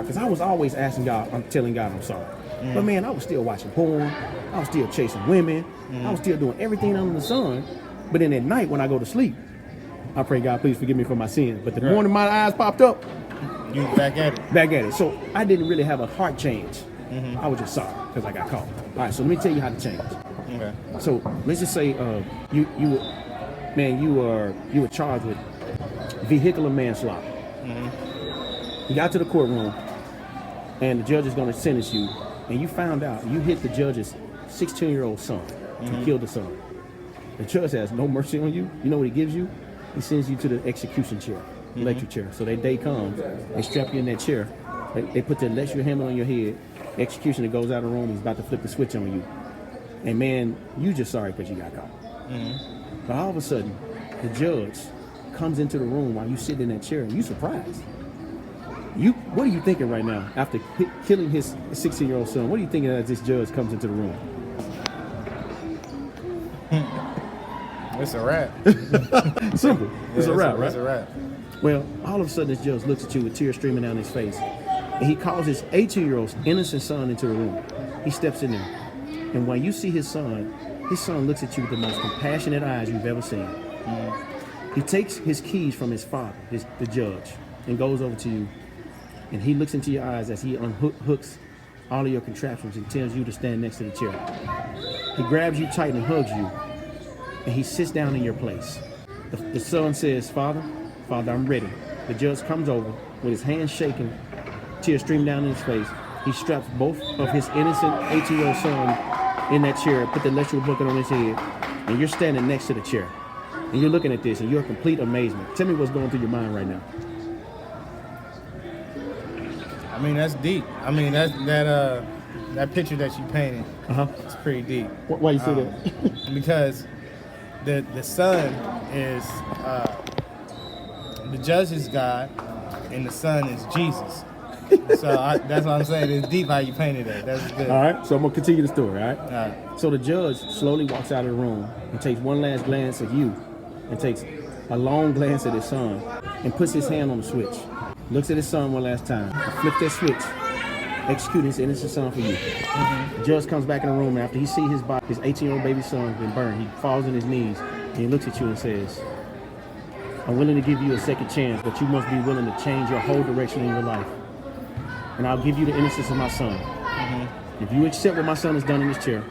Because I was always asking God, I'm telling God I'm sorry. But man, I was still watching porn. I was still chasing women. I was still doing everything under the sun. But then at night when I go to sleep, I pray, God, please forgive me for my sins. But the morning my eyes popped up, you back at it. Back at it. So I didn't really have a heart change. I was just sorry because I got caught. All right, so let me tell you how to change. Okay. So let's just say you were charged with vehicular manslaughter. You got to the courtroom, and the judge is going to sentence you, and you found out you hit the judge's 16-year-old son. You killed the son. The judge has no mercy on you. You know what he gives you? He sends you to the execution chair, electric chair. So that day comes, they strap you in that chair. They put the electric hammer on your head. Executioner goes out of the room. He's about to flip the switch on you. And man, you just sorry because you got caught. But all of a sudden, the judge comes into the room while you sit in that chair, and you surprised. What are you thinking right now after killing his 16-year-old son? What are you thinking as this judge comes into the room? It's a wrap. Simple. It's a wrap, right? It's a wrap. Well, all of a sudden, this judge looks at you with tears streaming down his face, and he calls his 18-year-old innocent son into the room. He steps in there, and when you see his son looks at you with the most compassionate eyes you've ever seen. He takes his keys from his father, the judge, and goes over to you, and he looks into your eyes as he unhooks all of your contraptions and tells you to stand next to the chair. He grabs you tight and hugs you, and he sits down in your place. The son says, Father, I'm ready. The judge comes over with his hands shaking, tears stream down in his face. He straps both of his innocent 18-year-old son in that chair, put the electrical bucket on his head, and you're standing next to the chair. And you're looking at this, and you're in complete amazement. Tell me what's going through your mind right now. I mean, that's deep. I mean, that picture that you painted, it's pretty deep. Why you say that? Because the son is the judge is God, and the son is Jesus. So that's what I'm saying. It's deep how you painted that. That's good. All right, so I'm going to continue the story, all right? All right. So the judge slowly walks out of the room and takes one last glance at you and takes a long glance at his son and puts his hand on the switch. Looks at his son one last time and flips that switch, executing his innocent son for you. The judge comes back in the room after he sees his 18-year-old baby son been burned. He falls on his knees and he looks at you and says, I'm willing to give you a second chance, but you must be willing to change your whole direction in your life. And I'll give you the innocence of my son. If you accept what my son has done in this chair,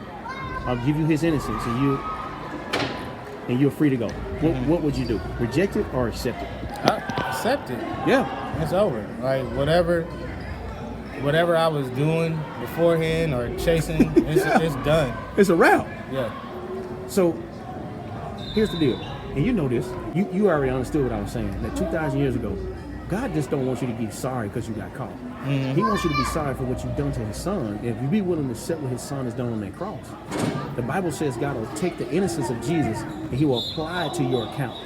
I'll give you his innocence, and you're free to go. What would you do? Reject it or accept it? Accept it. Yeah. It's over. Like whatever I was doing beforehand or chasing, it's done. It's a wrap. Yeah. So here's the deal, and you know this. You already understood what I was saying. That 2,000 years ago, God just don't want you to be sorry because you got caught. He wants you to be sorry for what you've done to his son. If you be willing to accept what his son has done on that cross, the Bible says God will take the innocence of Jesus and he will apply it to your account.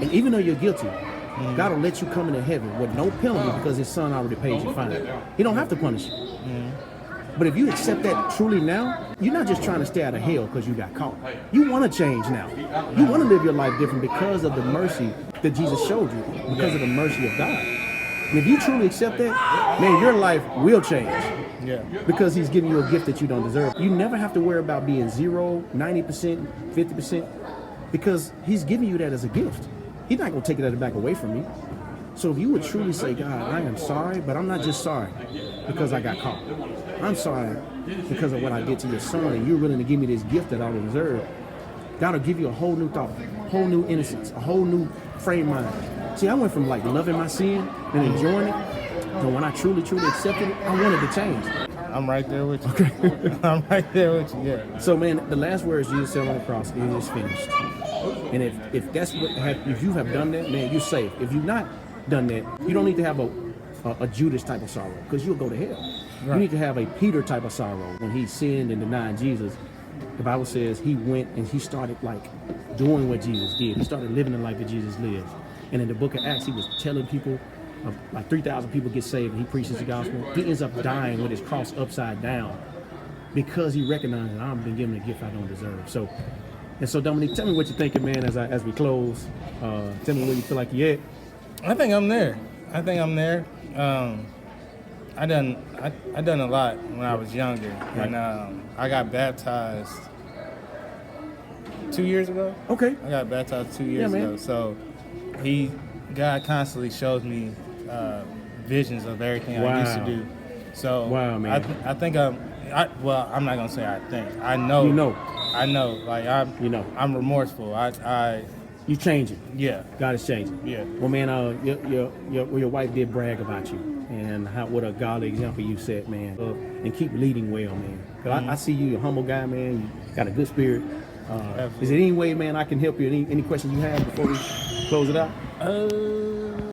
And even though you're guilty, God will let you come into heaven with no penalty because his son already paid your fine. He don't have to punish you. But if you accept that truly now, you're not just trying to stay out of hell because you got caught. You want to change now. You want to live your life different because of the mercy that Jesus showed you, because of the mercy of God. And if you truly accept that, man, your life will change. Yeah. Because he's giving you a gift that you don't deserve. You never have to worry about being 0, 90%, 50%, because he's giving you that as a gift. He's not going to take that back away from you. So if you would truly say, God, I am sorry, but I'm not just sorry because I got caught. I'm sorry because of what I did to your son, and you're willing to give me this gift that I don't deserve. God will give you a whole new thought, a whole new innocence, a whole new frame of mind. See, I went from like loving my sin and enjoying it, to when I truly accepted it, I wanted to change. I'm right there with you. Okay. I'm right there with you, yeah. So man, the last words Jesus said on the cross, it is finished. And if that's if you have done that, man, you're safe. If you've not done that, you don't need to have a Judas type of sorrow, because you'll go to hell. Right. You need to have a Peter type of sorrow. When he sinned and denied Jesus, the Bible says he went and he started like doing what Jesus did. He started living the life that Jesus lived. And in the book of Acts, he was telling people, like 3,000 people get saved, and he preaches the gospel. He ends up dying with his cross upside down because he recognized that I've been given a gift I don't deserve. So Dominique, tell me what you're thinking, man, as we close. Tell me where you feel like you're at. I think I'm there. I done a lot when I was younger, and I got baptized 2 years ago. Okay. I got baptized 2 years ago. So God constantly shows me visions of everything I used to do. So wow, man. I think I'm not gonna say I think. I know. You know. I know. Like I'm remorseful. You changing. Yeah. God is changing. Yeah. Well, man, your wife did brag about you and what a godly example you set, man. And keep leading well, man. 'Cause I see you, a humble guy, man. You got a good spirit. Is there any way, man, I can help you? Any questions you have before we close it out?